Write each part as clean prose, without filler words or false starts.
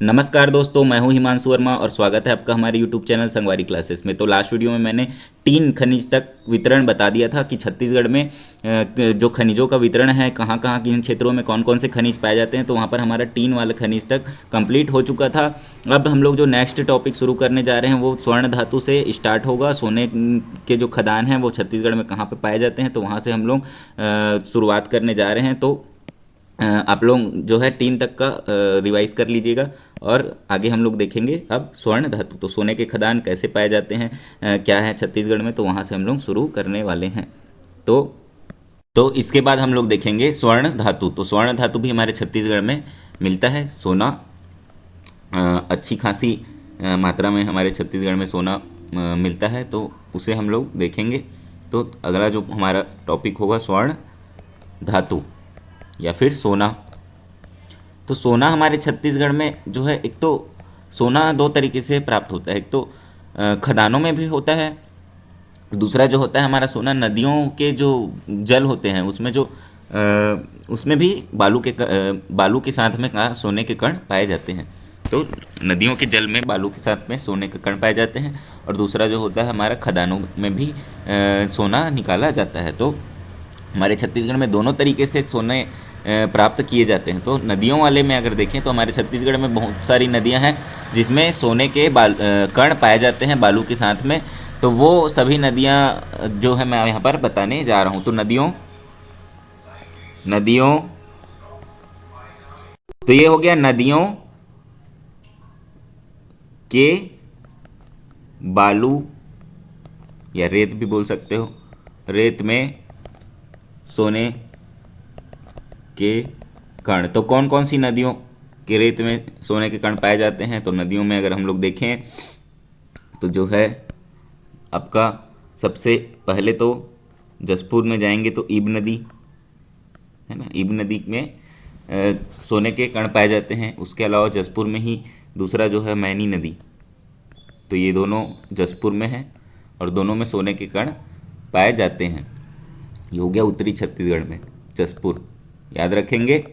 नमस्कार दोस्तों, मैं हूं हिमांशु वर्मा और स्वागत है आपका हमारे YouTube चैनल संगवारी क्लासेस में। तो लास्ट वीडियो में मैंने तीन खनिज तक वितरण बता दिया था कि छत्तीसगढ़ में जो खनिजों का वितरण है, कहाँ कहाँ किन क्षेत्रों में कौन कौन से खनिज पाए जाते हैं। तो वहाँ पर हमारा टीन वाला खनिज तक कंप्लीट हो चुका था। अब हम लोग जो नेक्स्ट टॉपिक शुरू करने जा रहे हैं वो स्वर्ण धातु से स्टार्ट होगा। सोने के जो खदान हैं वो छत्तीसगढ़ में कहाँ पर पाए जाते हैं, तो वहाँ से हम लोग शुरुआत करने जा रहे हैं। तो आप लोग जो है तीन तक का रिवाइज कर लीजिएगा और आगे हम लोग देखेंगे अब स्वर्ण धातु। तो सोने के खदान कैसे पाए जाते हैं, क्या है छत्तीसगढ़ में, तो वहाँ से हम लोग शुरू करने वाले हैं। तो तो इसके बाद हम लोग देखेंगे स्वर्ण धातु। तो स्वर्ण धातु भी हमारे छत्तीसगढ़ में मिलता है। सोना अच्छी खासी मात्रा में हमारे छत्तीसगढ़ में सोना मिलता है, तो उसे हम लोग देखेंगे। तो अगला जो हमारा टॉपिक होगा स्वर्ण धातु या फिर सोना। तो सोना हमारे छत्तीसगढ़ में जो है, एक तो सोना दो तरीके से प्राप्त होता है। एक तो खदानों में भी होता है, दूसरा जो होता है हमारा सोना नदियों के जो जल होते हैं उसमें जो उसमें भी बालू के साथ में सोने के कण पाए जाते हैं। तो नदियों के जल में बालू के साथ में सोने के कण पाए जाते हैं। और दूसरा जो होता है हमारा खदानों में भी सोना निकाला जाता है। तो हमारे छत्तीसगढ़ में दोनों तरीके से सोने प्राप्त किए जाते हैं। तो नदियों वाले में अगर देखें तो हमारे छत्तीसगढ़ में बहुत सारी नदियां हैं जिसमें सोने के कण पाए जाते हैं बालू के साथ में। तो वो सभी नदियां जो है मैं यहाँ पर बताने जा रहा हूँ। तो नदियों नदियों तो ये हो गया नदियों के बालू या रेत भी बोल सकते हो, रेत में सोने के कण। तो कौन कौन सी नदियों के रेत में सोने के कण पाए जाते हैं, तो नदियों में अगर हम लोग देखें तो जो है आपका सबसे पहले तो जसपुर में जाएंगे तो ईब नदी है ना। ईब नदी में सोने के कण पाए जाते हैं। उसके अलावा जसपुर में ही दूसरा जो है मैनी नदी। तो ये दोनों जसपुर में है और दोनों में सोने के कण पाए जाते हैं। ये हो गया उत्तरी छत्तीसगढ़ में जसपुर, याद रखेंगे।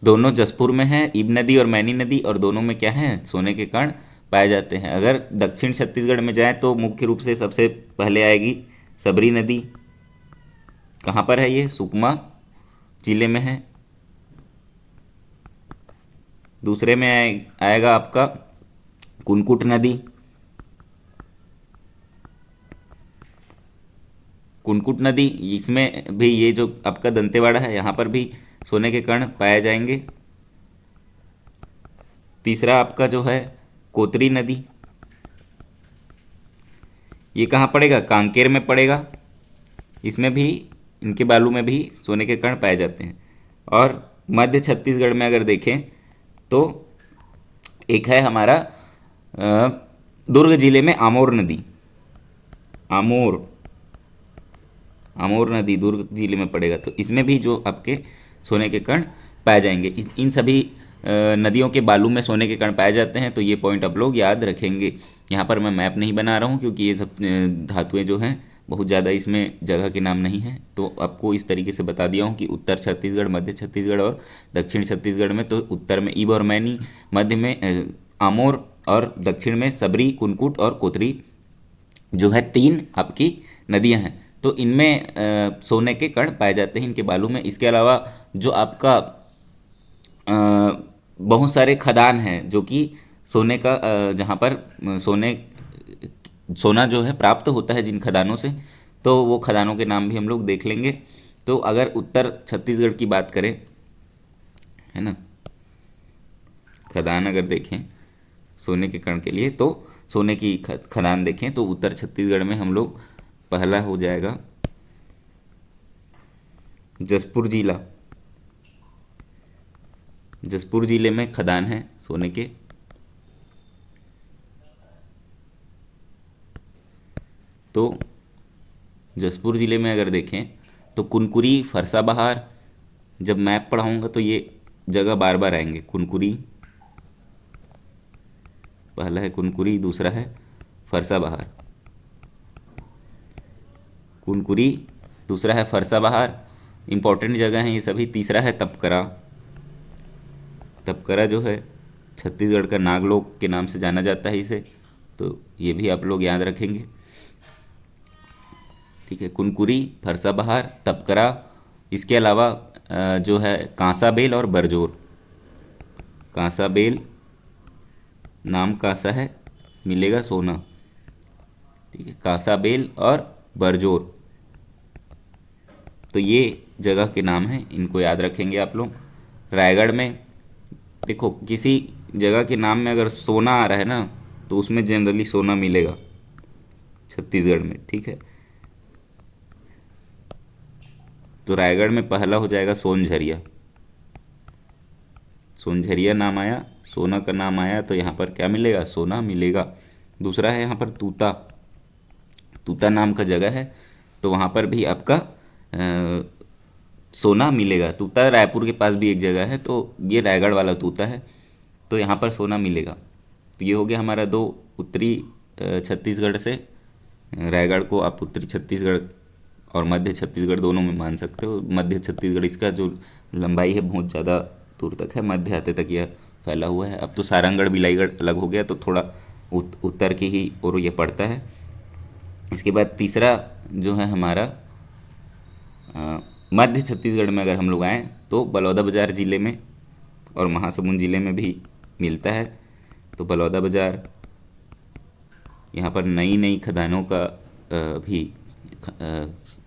दोनों जसपुर में है ईब नदी और मैनी नदी, और दोनों में क्या है, सोने के कण पाए जाते हैं। अगर दक्षिण छत्तीसगढ़ में जाए तो मुख्य रूप से सबसे पहले आएगी सबरी नदी। कहाँ पर है ये, सुकमा जिले में है। दूसरे में आएगा आपका कुनकुट नदी। कुनकुट नदी, इसमें भी ये जो आपका दंतेवाड़ा है यहाँ पर भी सोने के कण पाए जाएंगे। तीसरा आपका जो है कोतरी नदी, ये कहाँ पड़ेगा, कांकेर में पड़ेगा। इसमें भी, इनके बालू में भी सोने के कण पाए जाते हैं। और मध्य छत्तीसगढ़ में अगर देखें तो एक है हमारा दुर्ग जिले में आमोर नदी। आमोर आमोर नदी दुर्ग जिले में पड़ेगा। तो इसमें भी जो आपके सोने के कण पाए जाएंगे। इन सभी नदियों के बालू में सोने के कण पाए जाते हैं। तो ये पॉइंट आप लोग याद रखेंगे। यहाँ पर मैं मैप नहीं बना रहा हूँ क्योंकि ये सब धातुएं जो हैं बहुत ज़्यादा, इसमें जगह के नाम नहीं है। तो आपको इस तरीके से बता दिया हूँ कि उत्तर छत्तीसगढ़, मध्य छत्तीसगढ़ और दक्षिण छत्तीसगढ़ में, तो उत्तर में ईब और मैनी, मध्य में आमोर और दक्षिण में सबरी, कुनकुट और कोतरी जो है तीन आपकी नदियां हैं। तो इनमें सोने के कण पाए जाते हैं इनके बालू में। इसके अलावा जो आपका बहुत सारे खदान हैं जो कि सोने का जहाँ पर सोना जो है प्राप्त होता है जिन खदानों से, तो वो खदानों के नाम भी हम लोग देख लेंगे। तो अगर उत्तर छत्तीसगढ़ की बात करें, है ना, खदान अगर देखें सोने के कण के लिए, तो सोने की खदान देखें तो उत्तर छत्तीसगढ़ में हम लोग पहला हो जाएगा जसपुर जिला। जसपुर जिले में खदान है सोने के। तो जसपुर जिले में अगर देखें तो कुनकुरी, फरसा बहार, जब मैप पढ़ाऊंगा तो ये जगह बार बार आएंगे। कुनकुरी पहला है, कुनकुरी दूसरा है फरसा बहार। कुनकुरी दूसरा है फरसा बहार, इंपॉर्टेंट जगह है ये सभी। तीसरा है तपकरा। तपकरा जो है छत्तीसगढ़ का नागलोक के नाम से जाना जाता है इसे, तो ये भी आप लोग याद रखेंगे। ठीक है, कुनकुरी, फरसा बहार, तपकरा, इसके अलावा जो है कांसा बेल और बरजोर। कांसा बेल, नाम कांसा है, मिलेगा सोना। ठीक है, कांसा बेल और बरजोर, तो ये जगह के नाम हैं, इनको याद रखेंगे आप लोग। रायगढ़ में देखो, किसी जगह के नाम में अगर सोना आ रहा है ना, तो उसमें जनरली सोना मिलेगा छत्तीसगढ़ में। ठीक है, तो रायगढ़ में पहला हो जाएगा सोनझरिया। सोनझरिया नाम आया, सोना का नाम आया, तो यहाँ पर क्या मिलेगा, सोना मिलेगा। दूसरा है यहाँ पर तूता। तूता नाम का जगह है, तो वहाँ पर भी आपका सोना मिलेगा। तूता रायपुर के पास भी एक जगह है, तो ये रायगढ़ वाला तूता है, तो यहाँ पर सोना मिलेगा। तो ये हो गया हमारा दो, उत्तरी छत्तीसगढ़ से। रायगढ़ को आप उत्तरी छत्तीसगढ़ और मध्य छत्तीसगढ़ दोनों में मान सकते हो। मध्य छत्तीसगढ़, इसका जो लंबाई है बहुत ज़्यादा दूर तक है, मध्य आते तक यह फैला हुआ है। अब तो सारंगढ़ बिलाईगढ़ अलग हो गया, तो थोड़ा उत्तर की ही ओर ये पड़ता है। इसके बाद तीसरा जो है हमारा मध्य छत्तीसगढ़ में अगर हम लोग आएँ तो बलौदाबाजार ज़िले में और महासमुंद ज़िले में भी मिलता है। तो बलौदाबाजार, यहाँ पर नई नई खदानों का भी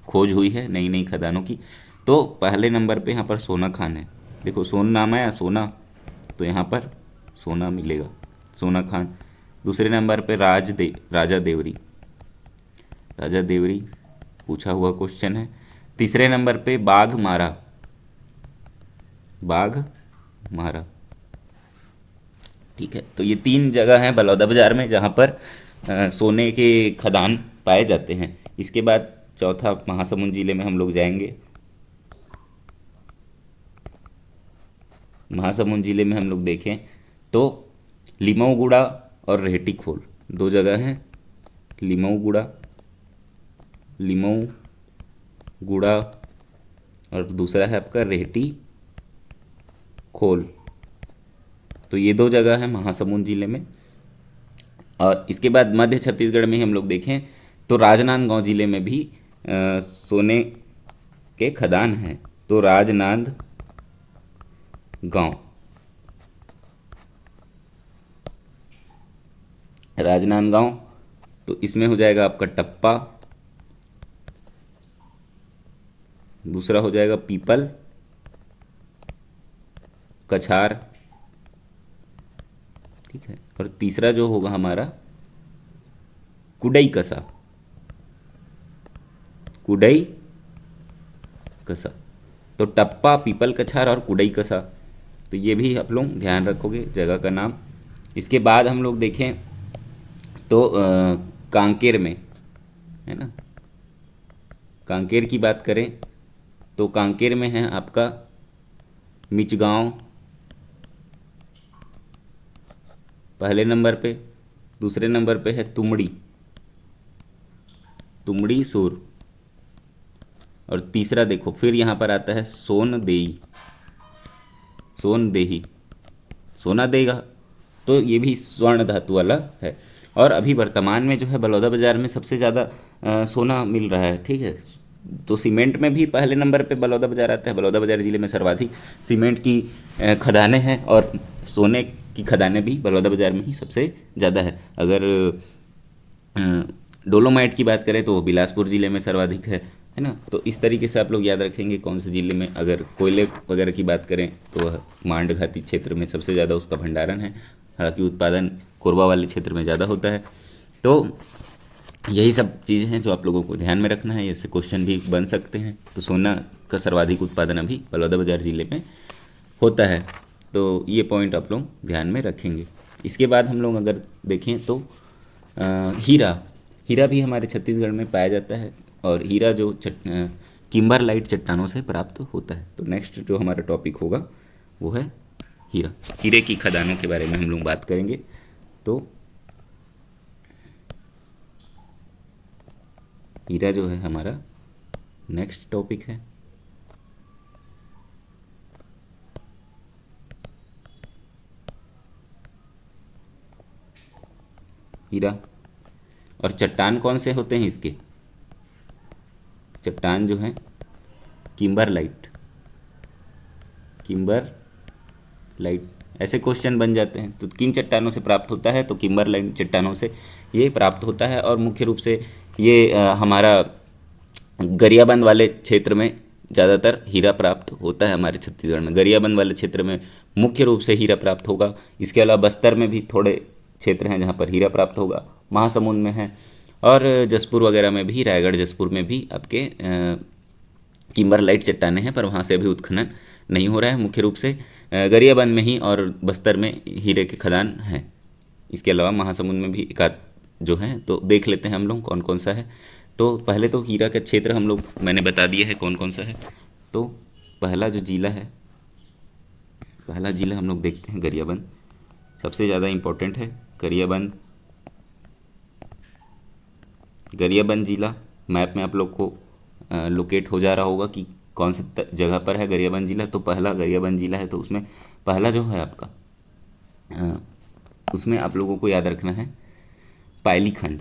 खोज हुई है, नई नई खदानों की। तो पहले नंबर पे यहाँ पर सोना खान है। देखो सोन नाम आया, सोना, तो यहाँ पर सोना मिलेगा, सोना खान। दूसरे नंबर पे राजा देवरी। राजा देवरी पूछा हुआ क्वेश्चन है। तीसरे नंबर पे बाघ मारा। बाघ मारा, ठीक है। तो ये तीन जगह हैं बलौदाबाजार में जहाँ पर सोने के खदान पाए जाते हैं। इसके बाद चौथा महासमुंद जिले में हम लोग जाएंगे। महासमुंद जिले में हम लोग देखें तो लिमऊगुड़ा और रेहटी खोल दो जगह हैं। लिमऊगुड़ा, लिमऊगुड़ा, और दूसरा है आपका रेहटी खोल। तो ये दो जगह है महासमुंद जिले में। और इसके बाद मध्य छत्तीसगढ़ में हम लोग देखें तो राजनांदगांव जिले में भी सोने के खदान हैं। तो राजनांदगांव, तो इसमें हो जाएगा आपका टप्पा, दूसरा हो जाएगा पीपल, कछार, ठीक है, और तीसरा जो होगा हमारा कुडई कसा। कुडई कसा, तो टप्पा, पीपल कछार और कुडई कसा, तो ये भी आप लोग ध्यान रखोगे जगह का नाम। इसके बाद हम लोग देखें तो कांकेर में है ना, कांकेर की बात करें तो कांकेर में है आपका मिचगांव पहले नंबर पे। दूसरे नंबर पे है तुमड़ी सुर, और तीसरा देखो फिर यहाँ पर आता है सोनदेही। सोना देगा, तो ये भी स्वर्ण धातु वाला है। और अभी वर्तमान में जो है बलौदाबाजार में सबसे ज़्यादा सोना मिल रहा है। ठीक है, तो सीमेंट में भी पहले नंबर पे बलौदाबाजार आता है। बलौदाबाजार ज़िले में सर्वाधिक सीमेंट की खदानें हैं, और सोने की खदानें भी बलौदाबाजार में ही सबसे ज़्यादा है। अगर डोलोमाइट की बात करें तो वो बिलासपुर ज़िले में सर्वाधिक है ना। तो इस तरीके से आप लोग याद रखेंगे कौन से ज़िले में। अगर कोयले वगैरह की बात करें तो वह मांड घाटी क्षेत्र में सबसे ज़्यादा उसका भंडारण है, हालांकि उत्पादन कोरबा वाले क्षेत्र में ज़्यादा होता है। तो यही सब चीज़ें हैं जो आप लोगों को ध्यान में रखना है, ऐसे क्वेश्चन भी बन सकते हैं। तो सोना का सर्वाधिक उत्पादन अभी बलौदाबाजार ज़िले में होता है, तो ये पॉइंट आप लोग ध्यान में रखेंगे। इसके बाद हम लोग अगर देखें तो हीरा भी हमारे छत्तीसगढ़ में पाया जाता है, और हीरा जो किम्बरलाइट चट्टानों से प्राप्त होता है। तो नेक्स्ट जो हमारा टॉपिक होगा वो है हीरे की खदानों के बारे में हम लोग बात करेंगे। तो हीरा जो है हमारा नेक्स्ट टॉपिक है। हीरा। और चट्टान कौन से होते हैं इसके? चट्टान जो है किम्बरलाइट, किम्बरलाइट। ऐसे क्वेश्चन बन जाते हैं। तो किन चट्टानों से प्राप्त होता है? तो किम्बरलाइट चट्टानों से ये प्राप्त होता है। और मुख्य रूप से ये हमारा गरियाबंद वाले क्षेत्र में ज़्यादातर हीरा प्राप्त होता है। हमारे छत्तीसगढ़ में गरियाबंद वाले क्षेत्र में मुख्य रूप से हीरा प्राप्त होगा। इसके अलावा बस्तर में भी थोड़े क्षेत्र हैं जहाँ पर हीरा प्राप्त होगा, महासमुंद में है, और जसपुर वगैरह में भी, रायगढ़ जसपुर में भी आपके किम्बरलाइट चट्टानें हैं, पर वहाँ से अभी उत्खनन नहीं हो रहा है। मुख्य रूप से गरियाबंद में ही और बस्तर में हीरे के खदान हैं। इसके अलावा महासमुंद में भी एक आध जो है, तो देख लेते हैं हम लोग कौन कौन सा है। तो पहले तो हीरा का क्षेत्र हम लोग मैंने बता दिया है कौन कौन सा है। तो पहला जो जिला है, पहला जिला हम लोग देखते हैं गरियाबंद। सबसे ज़्यादा इम्पोर्टेंट है गरियाबंद। गरियाबंद जिला मैप में आप लोग को लोकेट हो जा रहा होगा कि कौन से जगह पर है गरियाबंद जिला। तो पहला गरियाबंद जिला है, तो उसमें पहला जो है आपका उसमें आप लोगों को याद रखना है पायली खंड,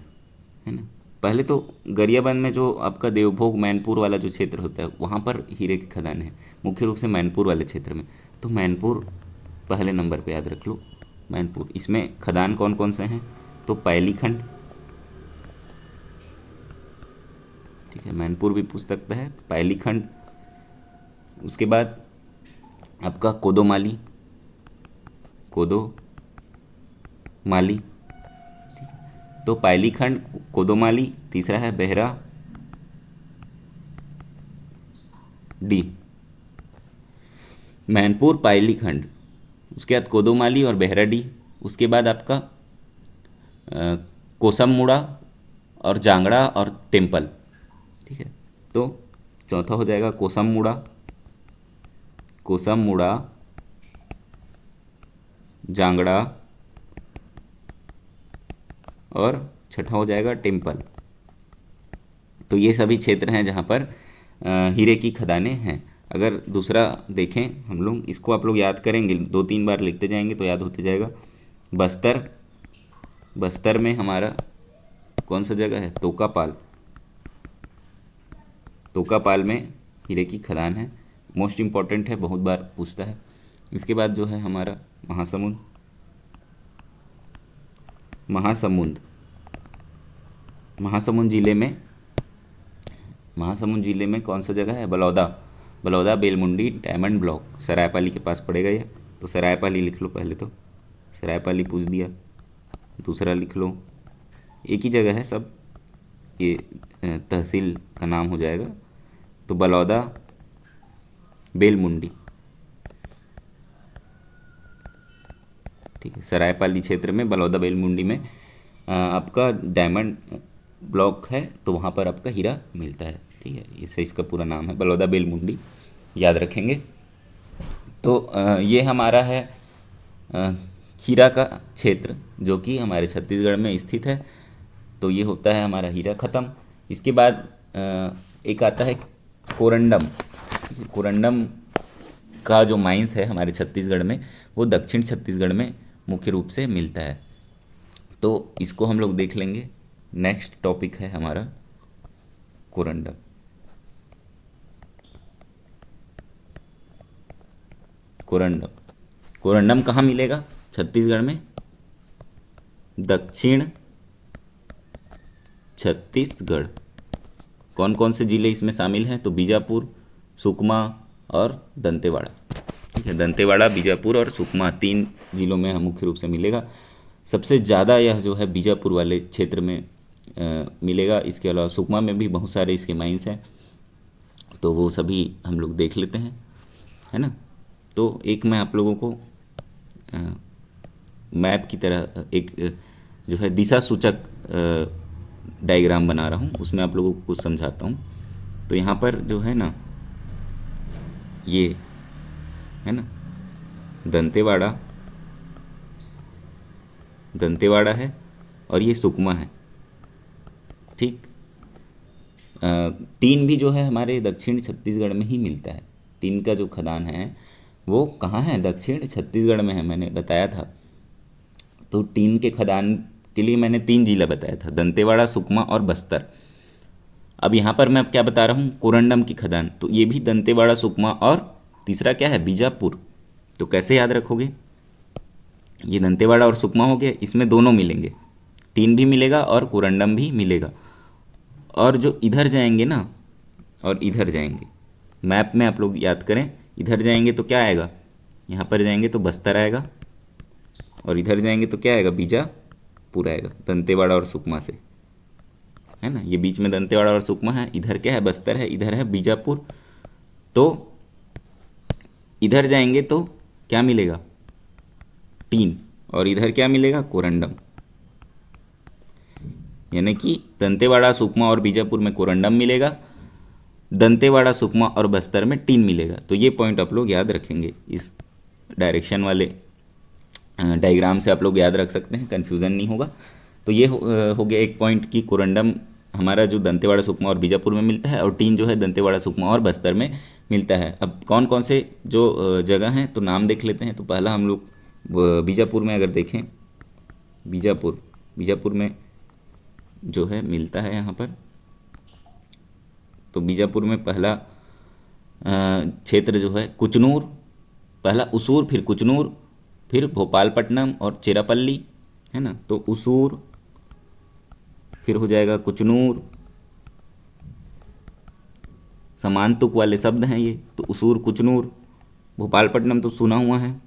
है ना। पहले तो गरियाबंद में जो आपका देवभोग मैनपुर वाला जो क्षेत्र होता है वहाँ पर हीरे की खदान है, मुख्य रूप से मैनपुर वाले क्षेत्र में। तो मैनपुर पहले नंबर पे याद रख लो, मैनपुर। इसमें खदान कौन कौन से हैं? तो पायली खंड, ठीक है, मैनपुर भी पूछ सकता है, पायली खंड। उसके बाद आपका कोदोमाली, कोदोमाली, तो पायली खंड, कोदोमाली। तीसरा है बेहरा डी, मैनपुर, पायली खंड, उसके बाद कोदोमाली और बेहरा डी। उसके बाद आपका कोसममुड़ा और जांगड़ा और टेम्पल, ठीक है। तो चौथा हो जाएगा कोसममुड़ा, कोसममुड़ा, जांगड़ा, और छठा हो जाएगा टेम्पल। तो ये सभी क्षेत्र हैं जहाँ पर हीरे की खदानें हैं। अगर दूसरा देखें हम लोग, इसको आप लोग याद करेंगे, 2-3 बार लिखते जाएंगे तो याद होते जाएगा। बस्तर, बस्तर में हमारा कौन सा जगह है? तोकापाल, तोकापाल में हीरे की खदान है, मोस्ट इम्पॉर्टेंट है, बहुत बार पूछता है। इसके बाद जो है हमारा महासमुंद, महासमुंद, महासमुंद जिले में कौन सा जगह है? बलौदा, बलौदा बेलमुंडी डायमंड ब्लॉक, सरायपाली के पास पड़ेगा ये। तो सरायपाली लिख लो पहले, तो सरायपाली पूछ दिया। दूसरा लिख लो, एक ही जगह है सब, ये तहसील का नाम हो जाएगा। तो बलौदा बेलमुंडी, ठीक है, सरायपाली क्षेत्र में बलौदा बेलमुंडी में आपका डायमंड ब्लॉक है, तो वहाँ पर आपका हीरा मिलता है, ठीक है। इसे इसका पूरा नाम है बलौदा बेलमुंडी, याद रखेंगे। तो ये हमारा है हीरा का क्षेत्र जो कि हमारे छत्तीसगढ़ में स्थित है। तो ये होता है हमारा हीरा ख़त्म। इसके बाद एक आता है कोरंडम। कोरंडम का जो माइंस है हमारे छत्तीसगढ़ में, वो दक्षिण छत्तीसगढ़ में मुख्य रूप से मिलता है। तो इसको हम लोग देख लेंगे। नेक्स्ट टॉपिक है हमारा कोरंडम। कोरंडम, कोरंडम कहाँ मिलेगा? छत्तीसगढ़ में, दक्षिण छत्तीसगढ़। कौन कौन से जिले इसमें शामिल हैं? तो बीजापुर, सुकमा और दंतेवाड़ा, ठीक है। दंतेवाड़ा, बीजापुर और सुकमा 3 जिलों में मुख्य रूप से मिलेगा। सबसे ज़्यादा यह जो है बीजापुर वाले क्षेत्र में मिलेगा। इसके अलावा सुकमा में भी बहुत सारे इसके माइंस हैं, तो वो सभी हम लोग देख लेते हैं, है ना। तो एक मैं आप लोगों को मैप की तरह एक जो है दिशा सूचक डायग्राम बना रहा हूँ, उसमें आप लोगों को कुछ समझाता हूँ। तो यहाँ पर जो है ना, ये है ना दंतेवाड़ा, दंतेवाड़ा है और ये सुकमा है, ठीक। टीन भी जो है हमारे दक्षिण छत्तीसगढ़ में ही मिलता है। टीन का जो खदान है वो कहाँ है? दक्षिण छत्तीसगढ़ में है, मैंने बताया था। तो टीन के खदान के लिए मैंने 3 जिला बताया था, दंतेवाड़ा, सुकमा और बस्तर। अब यहाँ पर मैं अब क्या बता रहा हूँ, कोरंडम की खदान, तो ये भी दंतेवाड़ा, सुकमा और तीसरा क्या है, बीजापुर। तो कैसे याद रखोगे, ये दंतेवाड़ा और सुकमा हो गया, इसमें दोनों मिलेंगे, टीन भी मिलेगा और कोरंडम भी मिलेगा। और जो इधर जाएंगे ना, और इधर जाएंगे, मैप में आप लोग याद करें, इधर जाएंगे तो क्या आएगा, यहाँ पर जाएंगे तो बस्तर आएगा, और इधर जाएंगे तो क्या आएगा, बीजापुर आएगा, दंतेवाड़ा और सुकमा से, है ना। ये बीच में दंतेवाड़ा और सुकमा है, इधर क्या है, बस्तर है, इधर है बीजापुर। तो इधर जाएंगे तो क्या मिलेगा, टीन, और इधर क्या मिलेगा, कोरंडम। यानी कि दंतेवाड़ा, सुकमा और बीजापुर में कोरंडम मिलेगा, दंतेवाड़ा, सुकमा और बस्तर में टीन मिलेगा। तो ये पॉइंट आप लोग याद रखेंगे, इस डायरेक्शन वाले डायग्राम से आप लोग याद रख सकते हैं, कन्फ्यूज़न नहीं होगा। तो ये हो गया एक पॉइंट कि कोरंडम हमारा जो दंतेवाड़ा, सुकमा और बीजापुर में मिलता है, और टीन जो है दंतेवाड़ा, सुकमा और बस्तर में मिलता है। अब कौन कौन से जो जगह हैं तो नाम देख लेते हैं। तो पहला हम लोग बीजापुर में अगर देखें, बीजापुर में जो है मिलता है यहाँ पर, तो बीजापुर में पहला क्षेत्र जो है कुचनूर, पहला उसूर, फिर कुचनूर, फिर भोपालपट्टनम और चेरापल्ली, है ना। तो उसूर, फिर हो जाएगा कुचनूर, समान तुक वाले शब्द हैं ये, तो उसूर, कुचनूर। भोपालपट्टनम तो सुना हुआ है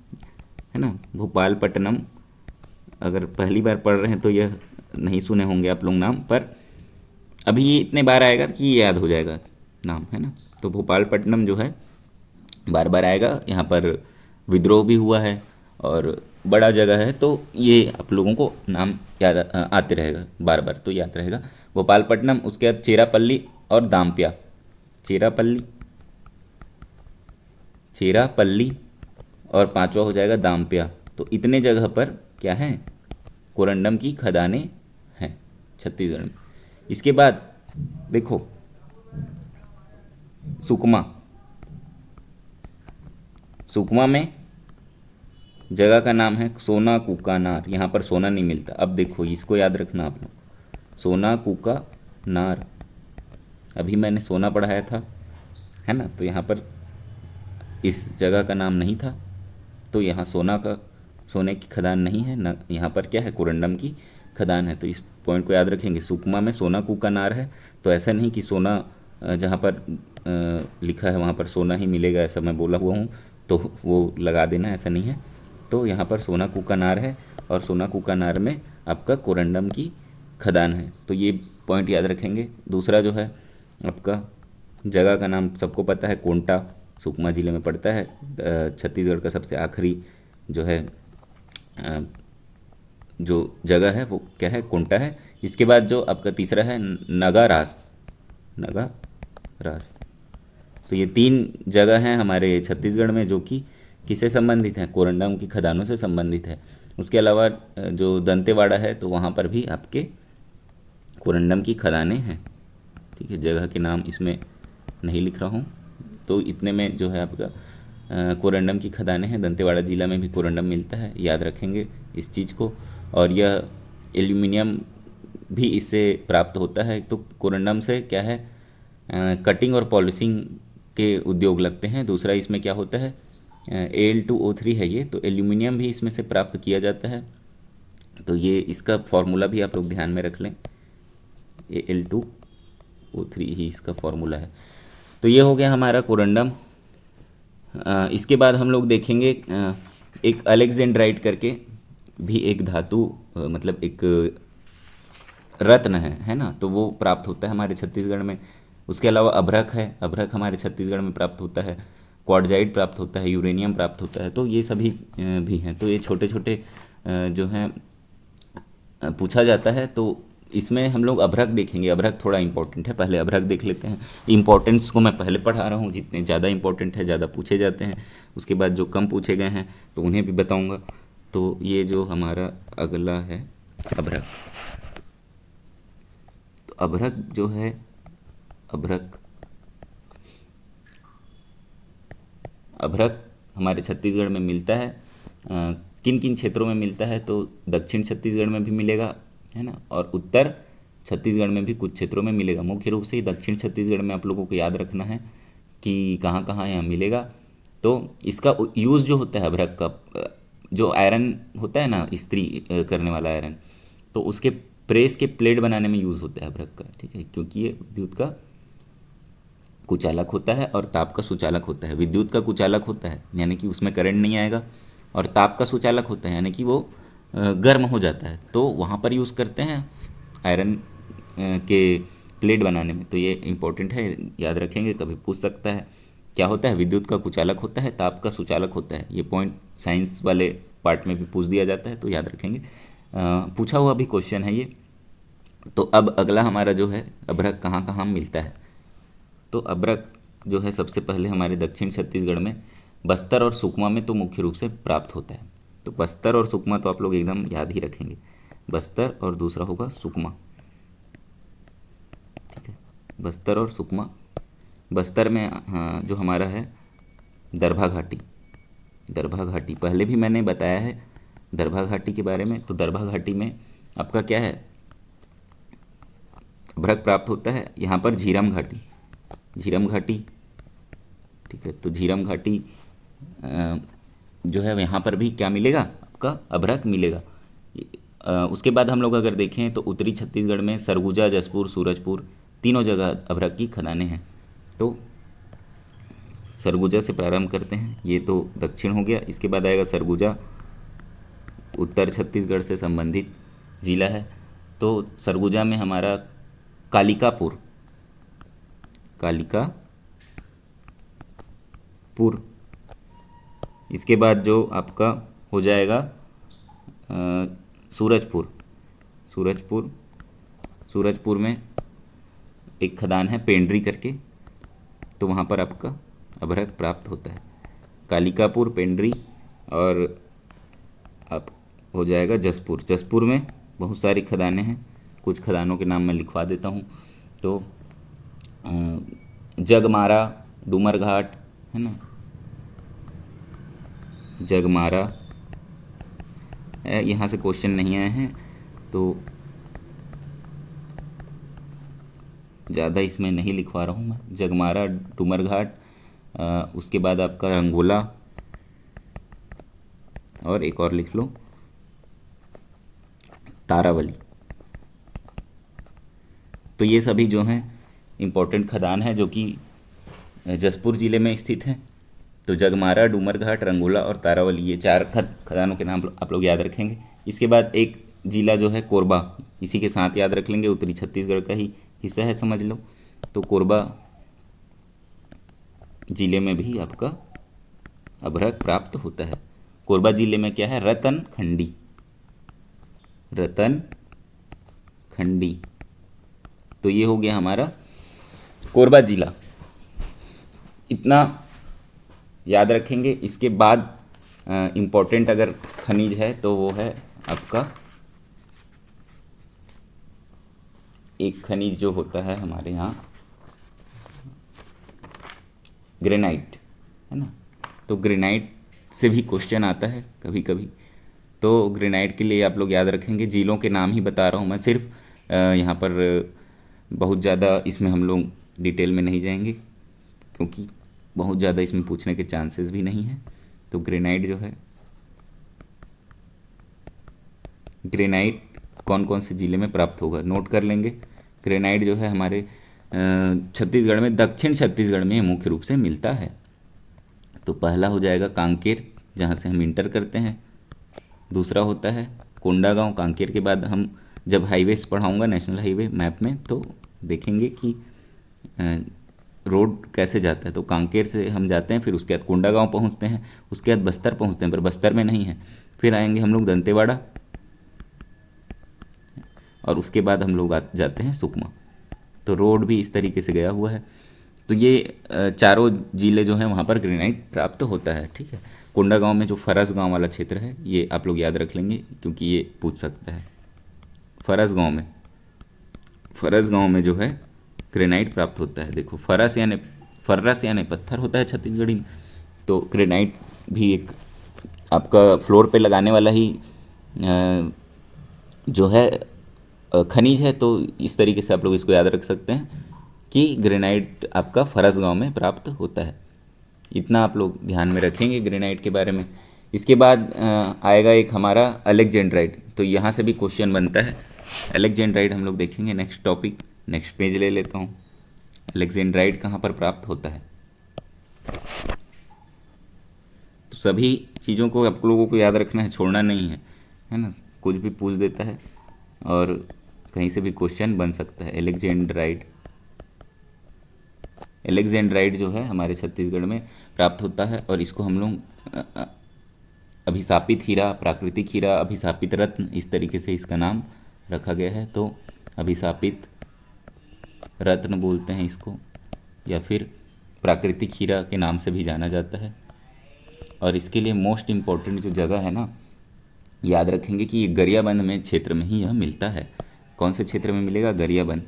ना, भोपालपट्टनम अगर पहली बार पढ़ रहे हैं तो यह नहीं सुने होंगे आप लोग नाम, पर अभी ये इतने बार आएगा कि ये याद हो जाएगा नाम, है ना। तो भोपालपट्टनम जो है बार बार आएगा, यहाँ पर विद्रोह भी हुआ है और बड़ा जगह है, तो ये आप लोगों को नाम याद आते रहेगा बार बार, तो याद रहेगा भोपालपट्टनम। उसके बाद चेरापल्ली और दाम्पिया, चेरापल्ली और पांचवा हो जाएगा दाम्पिया। तो इतने जगह पर क्या है, कोरंडम की खदानें हैं छत्तीसगढ़ में। इसके बाद देखो सुकमा में जगह का नाम है सोना कूकानार, यहाँ पर सोना नहीं मिलता। अब देखो इसको याद रखना आप लोग, सोना कूकानार, अभी मैंने सोना पढ़ाया था, है ना। तो यहाँ पर इस जगह का नाम नहीं था, तो यहाँ सोने की खदान नहीं है ना, यहाँ पर क्या है, कोरंडम की खदान है। तो इस पॉइंट को याद रखेंगे, सुकमा में सोना कूकानार है, तो ऐसा नहीं कि सोना जहाँ पर लिखा है वहाँ पर सोना ही मिलेगा, ऐसा मैं बोला हुआ हूँ तो वो लगा देना, ऐसा नहीं है। तो यहाँ पर सोना कूकानार है, और सोना कूकानार में आपका कोरंडम की खदान है, तो ये पॉइंट याद रखेंगे। दूसरा जो है आपका जगह का नाम सबको पता है, कोंटा, सुकमा जिले में पड़ता है, छत्तीसगढ़ का सबसे आखिरी जो है जो जगह है वो क्या है, कोंटा है। इसके बाद जो आपका तीसरा है नगारास, तो ये 3 जगह हैं हमारे छत्तीसगढ़ में जो कि किससे संबंधित हैं, कोरंडम की खदानों से संबंधित है। उसके अलावा जो दंतेवाड़ा है तो वहाँ पर भी आपके कोरंडम की खदानें हैं, ठीक है। जगह के नाम इसमें नहीं लिख रहा हूँ, तो इतने में जो है आपका कोरंडम की खदानें हैं। दंतेवाड़ा जिला में भी कोरंडम मिलता है, याद रखेंगे इस चीज़ को। और यह एल्यूमिनियम भी इससे प्राप्त होता है। तो कोरंडम से क्या है, कटिंग और पॉलिशिंग के उद्योग लगते हैं। दूसरा इसमें क्या होता है, Al2O3 है ये, तो एल्यूमिनियम भी इसमें से प्राप्त किया जाता है। तो ये इसका फॉर्मूला भी आप लोग ध्यान में रख लें, Al2O3 ही इसका फॉर्मूला है। तो ये हो गया हमारा कोरंडम। इसके बाद हम लोग देखेंगे एक अलेक्जेंड्राइट करके भी एक धातु मतलब एक रत्न है ना, तो वो प्राप्त होता है हमारे छत्तीसगढ़ में। उसके अलावा अभ्रक है, अभ्रक हमारे छत्तीसगढ़ में प्राप्त होता है, क्वार्टजाइट प्राप्त होता है, यूरेनियम प्राप्त होता है। तो ये सभी भी हैं। तो ये छोटे छोटे जो हैं पूछा जाता है, तो इसमें हम लोग अभ्रक देखेंगे। अभ्रक थोड़ा इंपॉर्टेंट है, पहले अभ्रक देख लेते हैं। इंपॉर्टेंस को मैं पहले पढ़ा रहा हूँ, जितने ज़्यादा इंपॉर्टेंट है, ज़्यादा पूछे जाते हैं। उसके बाद जो कम पूछे गए हैं तो उन्हें भी बताऊँगा। तो ये जो हमारा अगला है अभ्रक, तो अभ्रक जो है, अभ्रक हमारे छत्तीसगढ़ में मिलता है। किन किन क्षेत्रों में मिलता है, तो दक्षिण छत्तीसगढ़ में भी मिलेगा, है ना। और उत्तर छत्तीसगढ़ में भी कुछ क्षेत्रों में मिलेगा। मुख्य रूप से दक्षिण छत्तीसगढ़ में आप लोगों को याद रखना है कि कहाँ कहाँ यहाँ मिलेगा। तो इसका यूज़ जो होता है अभ्रक का, जो आयरन होता है ना, इस्त्री करने वाला आयरन, तो उसके प्रेस के प्लेट बनाने में यूज़ होता है अभ्रक का, ठीक है, क्योंकि ये विद्युत का कुचालक होता है और ताप का सुचालक होता है। विद्युत का कुचालक होता है यानी कि उसमें करंट नहीं आएगा, और ताप का सुचालक होता है यानी कि वो गर्म हो जाता है, तो वहाँ पर यूज़ करते हैं आयरन के प्लेट बनाने में। तो ये इम्पोर्टेंट है, याद रखेंगे, कभी पूछ सकता है। क्या होता है? विद्युत का कुचालक होता है, ताप का सुचालक होता है। ये पॉइंट साइंस वाले पार्ट में भी पूछ दिया जाता है, तो याद रखेंगे। पूछा हुआ भी क्वेश्चन है ये। तो अब अगला हमारा जो है, अभ्रक कहाँ कहाँ मिलता है। तो अभ्रक जो है सबसे पहले हमारे दक्षिण छत्तीसगढ़ में बस्तर और सुकमा में तो मुख्य रूप से प्राप्त होता है। तो बस्तर और सुकमा तो आप लोग एकदम याद ही रखेंगे, बस्तर और दूसरा होगा सुकमा, ठीक है, बस्तर और सुकमा। बस्तर में हाँ, जो हमारा है दरभा घाटी, दरभा घाटी पहले भी मैंने बताया है दरभा घाटी के बारे में। तो दरभा घाटी में आपका क्या है, अभ्रक प्राप्त होता है। यहाँ पर झीरम घाटी, झीरम घाटी, ठीक है, तो झीरम घाटी जो है यहाँ पर भी क्या मिलेगा, आपका अभ्रक मिलेगा। उसके बाद हम लोग अगर देखें तो उत्तरी छत्तीसगढ़ में सरगुजा, जसपुर, सूरजपुर तीनों जगह अभ्रक की खदानें हैं। तो सरगुजा से प्रारंभ करते हैं, ये तो दक्षिण हो गया। इसके बाद आएगा सरगुजा, उत्तर छत्तीसगढ़ से संबंधित जिला है। तो सरगुजा में हमारा कालिकापुर, कालिकापुर। इसके बाद जो आपका हो जाएगा सूरजपुर, सूरजपुर, सूरजपुर में एक खदान है पेंड्री करके, तो वहाँ पर आपका अभ्रक प्राप्त होता है। कालिकापुर, पेंड्री, और आप हो जाएगा जसपुर। जसपुर में बहुत सारी खदानें हैं, कुछ खदानों के नाम मैं लिखवा देता हूँ। तो जगमारा, डूमरघाट, है ना, जगमारा, यहाँ से क्वेश्चन नहीं आए हैं तो ज़्यादा इसमें नहीं लिखवा रहा हूँ मैं। जगमारा, डूमरघाट, उसके बाद आपका रंगोला, और एक और लिख लो तारावली। तो ये सभी जो हैं इम्पोर्टेंट खदान हैं जो कि जसपुर ज़िले में स्थित हैं। तो जगमारा, डूमरघाट, रंगोला और तारावली, ये चार खदानों के नाम आप लोग याद रखेंगे। इसके बाद एक जिला जो है कोरबा, इसी के साथ याद रख लेंगे, उत्तरी छत्तीसगढ़ का ही हिस्सा है, समझ लो। तो कोरबा जिले में भी आपका अभ्रक प्राप्त होता है। कोरबा जिले में क्या है, रतनखंडी, रतनखंडी। तो ये हो गया हमारा कोरबा जिला, इतना याद रखेंगे। इसके बाद इम्पोर्टेंट अगर खनिज है तो वो है आपका एक खनिज जो होता है हमारे यहाँ ग्रेनाइट, है ना। तो ग्रेनाइट से भी क्वेश्चन आता है कभी कभी। तो ग्रेनाइट के लिए आप लोग याद रखेंगे, जिलों के नाम ही बता रहा हूँ मैं सिर्फ, यहाँ पर बहुत ज़्यादा इसमें हम लोग डिटेल में नहीं जाएंगे क्योंकि बहुत ज़्यादा इसमें पूछने के चांसेस भी नहीं हैं। तो ग्रेनाइट जो है, ग्रेनाइट कौन कौन से ज़िले में प्राप्त होगा नोट कर लेंगे। ग्रेनाइट जो है हमारे छत्तीसगढ़ में, दक्षिण छत्तीसगढ़ में मुख्य रूप से मिलता है। तो पहला हो जाएगा कांकेर, जहाँ से हम इंटर करते हैं। दूसरा होता है कोंडागांव। कांकेर के बाद हम जब हाईवेज पढ़ाऊँगा, नेशनल हाईवे मैप में, तो देखेंगे कि रोड कैसे जाता है। तो कांकेर से हम जाते हैं, फिर उसके बाद कोंडागांव पहुंचते हैं, उसके बाद बस्तर पहुंचते हैं, पर बस्तर में नहीं है। फिर आएंगे हम लोग दंतेवाड़ा, और उसके बाद हम लोग जाते हैं सुकमा। तो रोड भी इस तरीके से गया हुआ है। तो ये चारों जिले जो हैं वहाँ पर ग्रेनाइट प्राप्त होता है, ठीक है। कोंडागांव में जो फरस गांव वाला क्षेत्र है, ये आप लोग याद रख लेंगे क्योंकि ये पूछ सकता है। फरस गांव में जो है ग्रेनाइट प्राप्त होता है। देखो फरस यानी पत्थर होता है छत्तीसगढ़ी में। तो ग्रेनाइट भी एक आपका फ्लोर पे लगाने वाला ही जो है खनिज है, तो इस तरीके से आप लोग इसको याद रख सकते हैं कि ग्रेनाइट आपका फरस गांव में प्राप्त होता है। इतना आप लोग ध्यान में रखेंगे ग्रेनाइट के बारे में। इसके बाद आएगा एक हमारा अलेक्जेंड्राइट, तो यहाँ से भी क्वेश्चन बनता है। अलेक्जेंड्राइट हम लोग देखेंगे नेक्स्ट टॉपिक। नेक्स्ट पेज ले लेता हूँ। अलेक्जेंड्राइट कहाँ पर प्राप्त होता है, तो सभी चीज़ों को आप लोगों को याद रखना है, छोड़ना नहीं है ना। कुछ भी पूछ देता है और कहीं से भी क्वेश्चन बन सकता है। एलेक्जेंड्राइड जो है हमारे छत्तीसगढ़ में प्राप्त होता है, और इसको हम लोग अभिशापित हीरा, प्राकृतिक हीरा, अभिशापित रत्न, इस तरीके से इसका नाम रखा गया है। तो अभिशापित रत्न बोलते हैं इसको, या फिर प्राकृतिक हीरा के नाम से भी जाना जाता है। और इसके लिए मोस्ट इम्पॉर्टेंट जो जगह है ना, याद रखेंगे कि ये गरियाबंद में क्षेत्र में ही यह मिलता है। कौन से क्षेत्र में मिलेगा? गरियाबंद।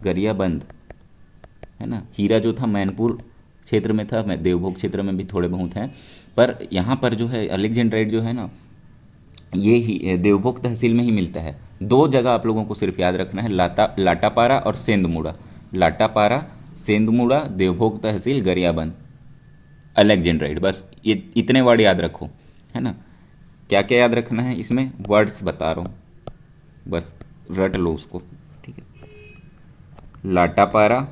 गरियाबंद है ना। हीरा जो था मैनपुर क्षेत्र में था, मैं देवभोग क्षेत्र में भी थोड़े बहुत हैं, पर यहाँ पर जो है अलेक्जेंड्राइट जो है ना, ये ही देवभोग तहसील में ही मिलता है। दो जगह आप लोगों को सिर्फ याद रखना है, लाटापारा और सेंधमुड़ा। लाटापारा, सेंधमुड़ा, देवभोग तहसील, गरियाबंद, अलेक्जेंड्राइड। बस ये इतने वर्ड याद रखो, है ना। क्या क्या याद रखना है इसमें, वर्ड्स बता रहा हूँ, बस रट लो उसको, ठीक है। लाटापारा,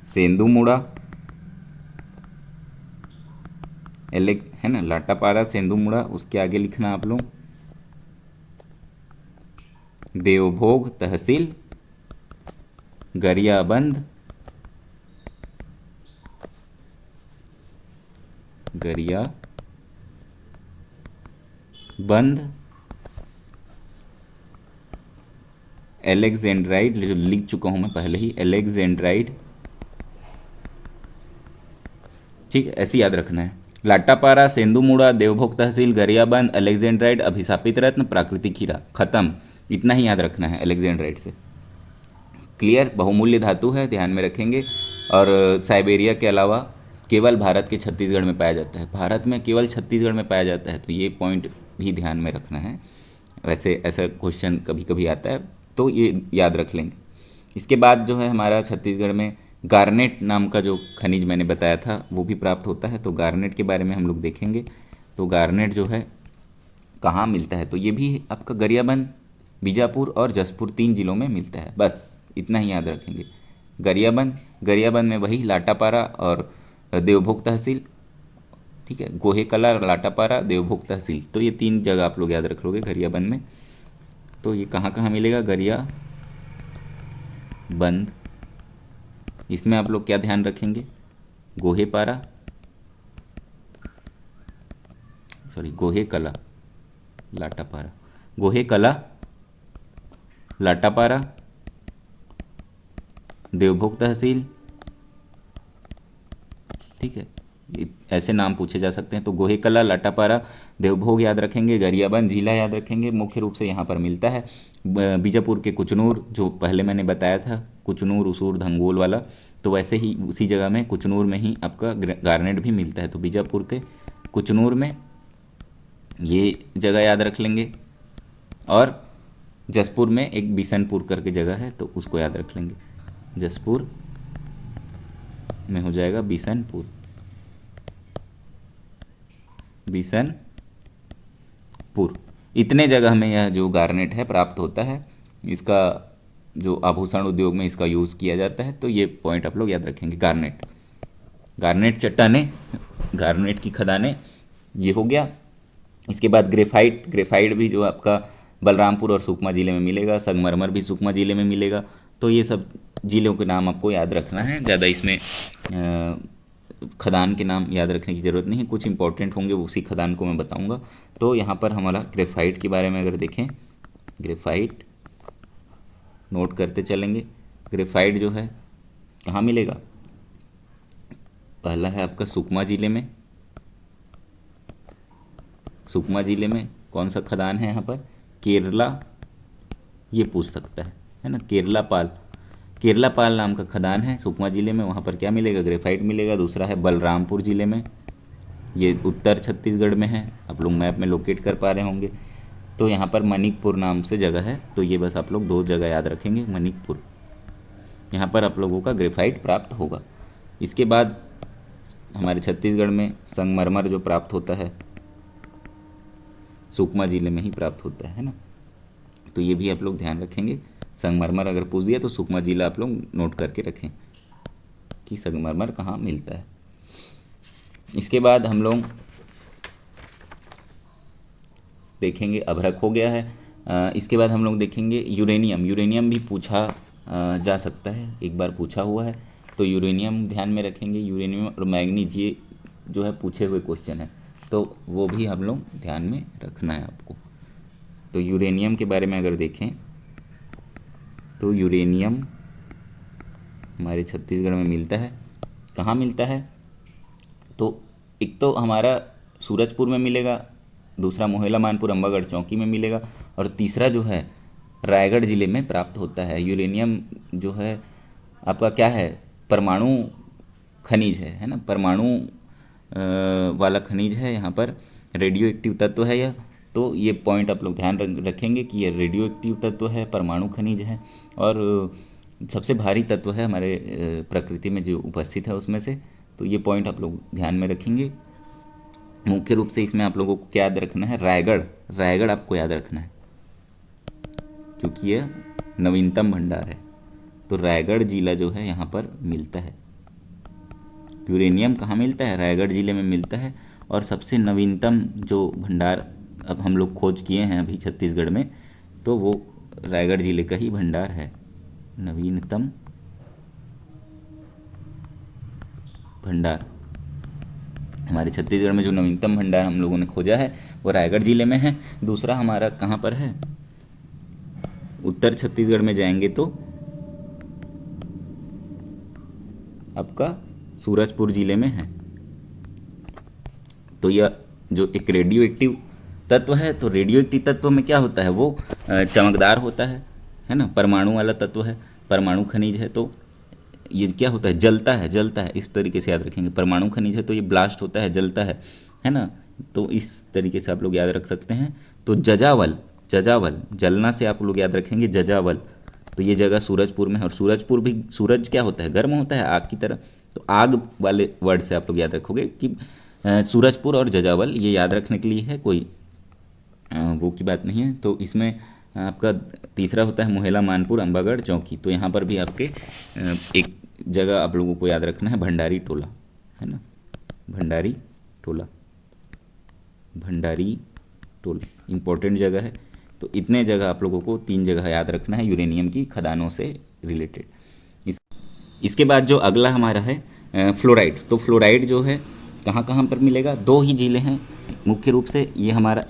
सेंधुमुड़ा, है ना, लाटापारा, सेंधुमुड़ा। उसके आगे लिखना आप लोग देवभोग तहसील, गरियाबंद, बंद, एलेक्जेंड्राइड, जो लिख चुका हूं मैं पहले ही, एलेक्जेंड्राइड, ठीक है, ऐसे याद रखना है। लाटापारा, सेंधुमुड़ा, देवभोग तहसील, गरियाबंद, अलेक्जेंड्राइड, अभिशापित रत्न, प्राकृतिक हीरा, खत्म। इतना ही याद रखना है अलेक्जेंड्राइड से। क्लियर? बहुमूल्य धातु है, ध्यान में रखेंगे। और साइबेरिया के अलावा केवल भारत के छत्तीसगढ़ में पाया जाता है। भारत में केवल छत्तीसगढ़ में पाया जाता है, तो ये पॉइंट भी ध्यान में रखना है। वैसे ऐसा क्वेश्चन कभी कभी आता है, तो ये याद रख लेंगे। इसके बाद जो है हमारा छत्तीसगढ़ में गार्नेट नाम का जो खनिज मैंने बताया था वो भी प्राप्त होता है। तो गार्नेट के बारे में हम लोग देखेंगे। तो गार्नेट जो है कहाँ मिलता है, तो ये भी आपका गरियाबंद, बीजापुर और जसपुर 3 जिलों में मिलता है। बस इतना ही याद रखेंगे। गरियाबंद में वही लाटापारा और देवभोग तहसील, ठीक है। गोहेकला, लाटापारा, देवभोग तहसील, तो ये 3 जगह आप लोग याद रख लोगे गरियाबंद में। तो ये कहाँ कहाँ मिलेगा? गरियाबंद। इसमें आप लोग क्या ध्यान रखेंगे? गोहेकला, लाटापारा, गोहेकला, लाटापारा, देवभोग तहसील, ठीक है। ऐसे नाम पूछे जा सकते हैं। तो गोहेकला, लाटापारा, देवभोग याद रखेंगे, गरियाबंद जिला याद रखेंगे। मुख्य रूप से यहाँ पर मिलता है। बीजापुर के कुचनूर, जो पहले मैंने बताया था, कुचनूर, उसूर, धंगोल वाला, तो वैसे ही उसी जगह में कुचनूर में ही आपका गार्नेट भी मिलता है। तो बीजापुर के कुचनूर में ये जगह याद रख लेंगे। और जसपुर में एक बिशनपुर करके जगह है, तो उसको याद रख लेंगे। जसपुर में हो जाएगा बिशनपुर, बिशनपुर। इतने जगह में यह जो गार्नेट है प्राप्त होता है। इसका जो आभूषण उद्योग में इसका यूज़ किया जाता है। तो ये पॉइंट आप लोग याद रखेंगे। गार्नेट चट्टाने, गार्नेट की खदानें, ये हो गया। इसके बाद ग्रेफाइट भी जो आपका बलरामपुर और सुकमा ज़िले में मिलेगा। संगमरमर भी सुकमा ज़िले में मिलेगा। तो ये सब ज़िलों के नाम आपको याद रखना है। ज़्यादा इसमें खदान के नाम याद रखने की ज़रूरत नहीं है। कुछ इंपॉर्टेंट होंगे, उसी खदान को मैं बताऊंगा। तो यहाँ पर हमारा ग्रेफाइट के बारे में अगर देखें, ग्रेफाइट नोट करते चलेंगे। ग्रेफाइट जो है कहाँ मिलेगा? पहला है आपका सुकमा ज़िले में। सुकमा ज़िले में कौन सा खदान है? यहाँ पर केरला, ये पूछ सकता है ना। केरलापाल नाम का खदान है सुकमा ज़िले में। वहाँ पर क्या मिलेगा? ग्रेफाइट मिलेगा। दूसरा है बलरामपुर ज़िले में, ये उत्तर छत्तीसगढ़ में है। आप लोग मैप में लोकेट कर पा रहे होंगे। तो यहाँ पर मणिकपुर नाम से जगह है, तो ये बस आप लोग दो जगह याद रखेंगे, मणिकपुर, यहाँ पर आप लोगों का ग्रेफाइट प्राप्त होगा। इसके बाद हमारे छत्तीसगढ़ में संगमरमर जो प्राप्त होता है सुकमा जिले में ही प्राप्त होता है ना, तो ये भी आप लोग ध्यान रखेंगे। संगमरमर अगर पूछ दिया तो सुकमा जिला आप लोग नोट करके रखें कि संगमरमर कहाँ मिलता है। इसके बाद हम लोग देखेंगे, अभ्रक हो गया है। इसके बाद हम लोग देखेंगे यूरेनियम। यूरेनियम भी पूछा जा सकता है, एक बार पूछा हुआ है, तो यूरेनियम ध्यान में रखेंगे। यूरेनियम और मैग्नीज ये जो है पूछे हुए क्वेश्चन है, तो वो भी हम लोग ध्यान में रखना है आपको। तो यूरेनियम के बारे में अगर देखें तो यूरेनियम हमारे छत्तीसगढ़ में मिलता है। कहाँ मिलता है? तो एक तो हमारा सूरजपुर में मिलेगा, दूसरा मोहेला मानपुर अंबागढ़ चौकी में मिलेगा, और तीसरा जो है रायगढ़ ज़िले में प्राप्त होता है। यूरेनियम जो है आपका क्या है, परमाणु खनिज है ना, परमाणु वाला खनिज है, यहाँ पर रेडियो एक्टिव तत्व है यह। तो ये पॉइंट आप लोग ध्यान रखेंगे कि ये रेडियो एक्टिव तत्व है, परमाणु खनिज है, और सबसे भारी तत्व है हमारे प्रकृति में जो उपस्थित है उसमें से। तो ये पॉइंट आप लोग ध्यान में रखेंगे। मुख्य रूप से इसमें आप लोगों को क्या याद रखना है, रायगढ़, रायगढ़ आपको याद रखना है क्योंकि यह नवीनतम भंडार है। तो रायगढ़ जिला जो है यहाँ पर मिलता है। यूरेनियम कहाँ मिलता है? रायगढ़ जिले में मिलता है। और सबसे नवीनतम जो भंडार अब हम लोग खोज किए हैं अभी छत्तीसगढ़ में, तो वो रायगढ़ जिले का ही भंडार है। नवीनतम भंडार, हमारे छत्तीसगढ़ में जो नवीनतम भंडार हम लोगों ने खोजा है वो रायगढ़ जिले में है। दूसरा हमारा कहाँ पर है? उत्तर छत्तीसगढ़ में जाएंगे तो आपका सूरजपुर जिले में है। तो यह जो एक रेडियो एक्टिव तत्व है, तो रेडियो एक्टिव तत्व में क्या होता है, वो चमकदार होता है ना, परमाणु वाला तत्व है, परमाणु खनिज है। तो ये क्या होता है, जलता है, जलता है, इस तरीके से याद रखेंगे। परमाणु खनिज है तो ये ब्लास्ट होता है, जलता है ना, तो इस तरीके से आप लोग याद रख सकते हैं। तो जजावल, जजावल, जलना से आप लोग याद रखेंगे जजावल, तो ये जगह सूरजपुर में है। और सूरजपुर भी, सूरज क्या होता है, गर्म होता है आग की तरह, तो आग वाले वर्ड से आप लोग याद रखोगे कि सूरजपुर और जजावल, ये याद रखने के लिए है, कोई वो की बात नहीं है। तो इसमें आपका तीसरा होता है मोहेला मानपुर अंबागढ़ चौकी, तो यहाँ पर भी आपके एक जगह आप लोगों को याद रखना है, भंडारी टोला, है ना, भंडारी टोला, भंडारी टोला इम्पोर्टेंट जगह है। तो इतने जगह आप लोगों को, तीन जगह याद रखना है यूरेनियम की खदानों से रिलेटेड। इसके बाद जो अगला हमारा है फ्लोराइड। तो फ्लोराइड जो है कहाँ कहाँ पर मिलेगा? दो ही जिले हैं मुख्य रूप से, ये हमारा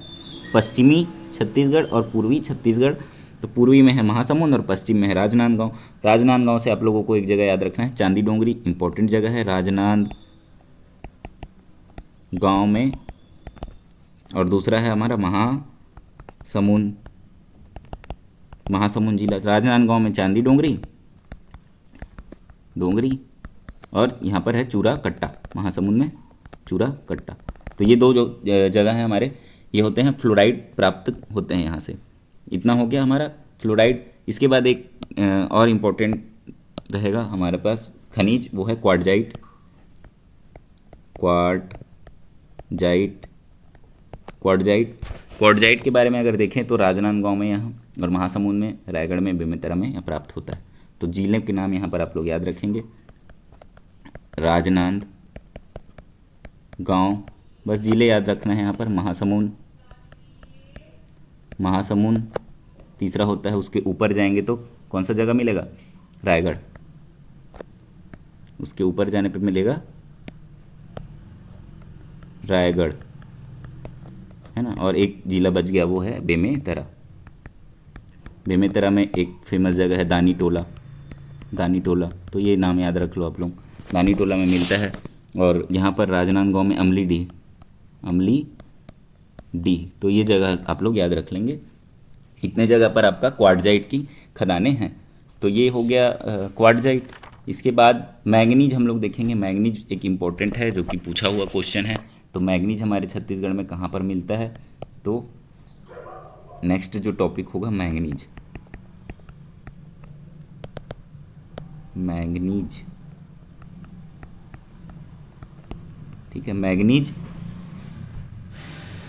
पश्चिमी छत्तीसगढ़ और पूर्वी छत्तीसगढ़। तो पूर्वी में है महासमुंद और पश्चिम में है राजनांदगांव। राजनांदगांव से आप लोगों को एक जगह याद रखना है, चांदी डोंगरी, इंपॉर्टेंट जगह है राजनांदगांव में। और दूसरा है हमारा महासमुंद, महासमुंद जिला। राजनांदगांव में चांदी डोंगरी, डोंगरी, और यहाँ पर है चूरा कट्टा, महासमुंद में चूरा कट्टा। तो ये दो जो जगह हैं हमारे, ये होते हैं फ्लोराइड प्राप्त होते हैं यहाँ से। इतना हो गया हमारा फ्लोराइड। इसके बाद एक और इम्पोर्टेंट रहेगा हमारे पास खनिज, वो है क्वार्टजाइट। क्वार्टजाइट, क्वार्टजाइट, क्वार्टजाइट के बारे में अगर देखें तो राजनांदगांव में यहाँ और महासमुंद में, रायगढ़ में, बेमेतरा में यहाँ प्राप्त होता है। तो जिले के नाम यहाँ पर आप लोग याद रखेंगे, राजनांदगांव, बस जिले याद रखना है यहाँ पर। महासमुंद, महासमुंद तीसरा होता है। उसके ऊपर जाएंगे तो कौन सा जगह मिलेगा? रायगढ़, उसके ऊपर जाने पे मिलेगा रायगढ़, है ना। और एक जिला बच गया, वो है बेमेतरा। बेमेतरा में एक फेमस जगह है दानी टोला, दानी टोला, तो ये नाम याद रख लो आप लोग, दानी टोला में मिलता है। और यहाँ पर राजनांदगांव में अमली डी, अमली डी, तो ये जगह आप लोग याद रख लेंगे। इतने जगह पर आपका क्वार्टजाइट की खदानें हैं। तो ये हो गया क्वार्टजाइट। इसके बाद मैंगनीज हम लोग देखेंगे। मैंगनीज एक इम्पॉर्टेंट है जो कि पूछा हुआ क्वेश्चन है। तो मैंगनीज हमारे छत्तीसगढ़ में कहाँ पर मिलता है? तो नेक्स्ट जो टॉपिक होगा मैंगनीज। मैंगनीज, ठीक है, मैंगनीज।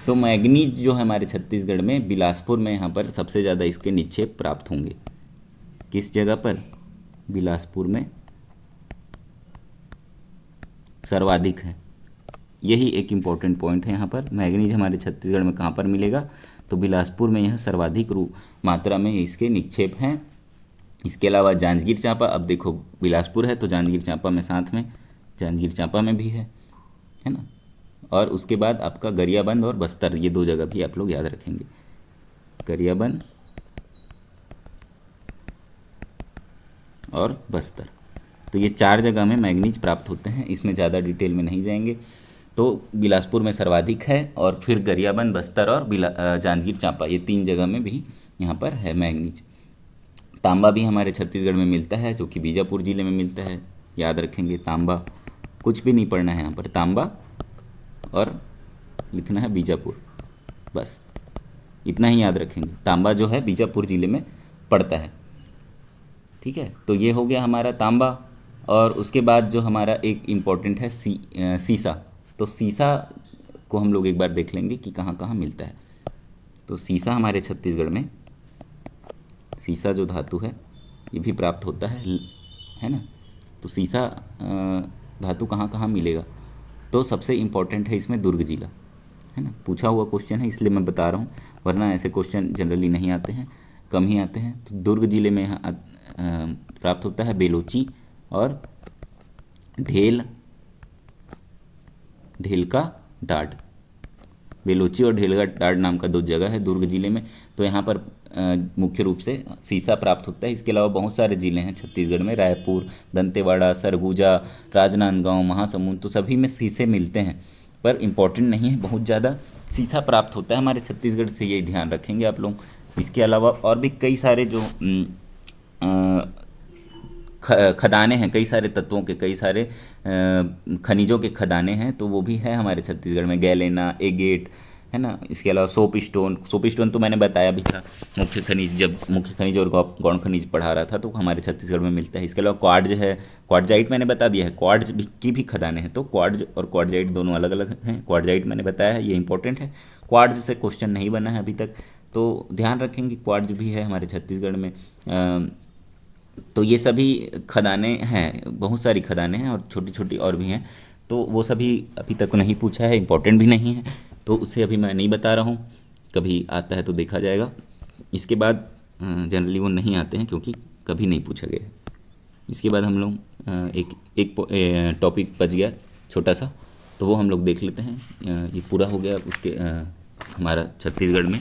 तो मैंगनीज जो है हमारे छत्तीसगढ़ में बिलासपुर में यहाँ पर सबसे ज़्यादा इसके निक्षेप प्राप्त होंगे। किस जगह पर? बिलासपुर में सर्वाधिक है। यही एक इम्पॉर्टेंट पॉइंट है यहाँ पर। मैंगनीज हमारे छत्तीसगढ़ में कहाँ पर मिलेगा? तो बिलासपुर में यह सर्वाधिक रूप मात्रा में इसके निक्षेप हैं। इसके अलावा जांजगीर चांपा, अब देखो बिलासपुर है तो जांजगीर चांपा में साथ में, जांजगीर चांपा में भी है ना। और उसके बाद आपका गरियाबंद और बस्तर, ये दो जगह भी आप लोग याद रखेंगे, गरियाबंद और बस्तर। तो ये 4 जगह में मैंगनीज प्राप्त होते हैं। इसमें ज़्यादा डिटेल में नहीं जाएंगे। तो बिलासपुर में सर्वाधिक है और फिर गरियाबंद, बस्तर और जांजगीर चांपा, ये 3 जगह में भी यहाँ पर है मैंगनीज। तांबा भी हमारे छत्तीसगढ़ में मिलता है, जो कि बीजापुर ज़िले में मिलता है। याद रखेंगे तांबा, कुछ भी नहीं पढ़ना है यहाँ पर, तांबा और लिखना है बीजापुर, बस इतना ही याद रखेंगे। तांबा जो है बीजापुर ज़िले में पड़ता है, ठीक है। तो ये हो गया हमारा तांबा। और उसके बाद जो हमारा एक इम्पॉर्टेंट है सीसा। तो सीसा को हम लोग एक बार देख लेंगे कि कहाँ कहाँ मिलता है। तो सीसा हमारे छत्तीसगढ़ में, सीसा जो धातु है ये भी प्राप्त होता है ना। तो सीसा धातु कहाँ कहाँ मिलेगा? तो सबसे इम्पॉर्टेंट है इसमें दुर्ग जिला, है ना। पूछा हुआ क्वेश्चन है इसलिए मैं बता रहा हूँ, वरना ऐसे क्वेश्चन जनरली नहीं आते हैं, कम ही आते हैं। तो दुर्ग जिले में यहाँ प्राप्त होता है बेलोची और ढेल का डाड। बेलोची और ढेल का डाड नाम का 2 जगह है दुर्ग जिले में। तो यहाँ पर मुख्य रूप से सीसा प्राप्त होता है। इसके अलावा बहुत सारे ज़िले हैं छत्तीसगढ़ में, रायपुर, दंतेवाड़ा, सरगुजा, राजनांदगांव, महासमुंद, तो सभी में सीसे मिलते हैं, पर इम्पॉर्टेंट नहीं है बहुत ज़्यादा। सीसा प्राप्त होता है हमारे छत्तीसगढ़ से, ये ध्यान रखेंगे आप लोग। इसके अलावा और भी कई सारे जो खदाने हैं, कई सारे तत्वों के, कई सारे खनिजों के खदाने हैं, तो वो भी है हमारे छत्तीसगढ़ में। गैलेना, एगेट, है ना। इसके अलावा सोप स्टोन तो मैंने बताया भी था, मुख्य खनिज, जब मुख्य खनिज और गौण खनिज पढ़ा रहा था तो हमारे छत्तीसगढ़ में मिलता है। इसके अलावा क्वार्ट्ज है, क्वार्ट्जाइट मैंने बता दिया है, क्वार्ट्ज की भी खदानें हैं। तो क्वार्ट्ज और क्वार्ट्जाइट दोनों अलग अलग हैं। क्वार्ट्जाइट मैंने बताया है, ये इंपॉर्टेंट है। क्वार्ट्ज से क्वेश्चन नहीं बना है अभी तक, तो ध्यान रखेंगे क्वार्ट्ज भी है हमारे छत्तीसगढ़ में। तो ये सभी खदानें हैं, बहुत सारी खदानें हैं और छोटी छोटी और भी हैं। तो वो सभी अभी तक नहीं पूछा है, इम्पोर्टेंट भी नहीं है, तो उसे अभी मैं नहीं बता रहा हूँ, कभी आता है तो देखा जाएगा। इसके बाद जनरली वो नहीं आते हैं क्योंकि कभी नहीं पूछा गया है। इसके बाद हम लोग एक टॉपिक बच गया छोटा सा, तो वो हम लोग देख लेते हैं। ये पूरा हो गया। उसके हमारा छत्तीसगढ़ में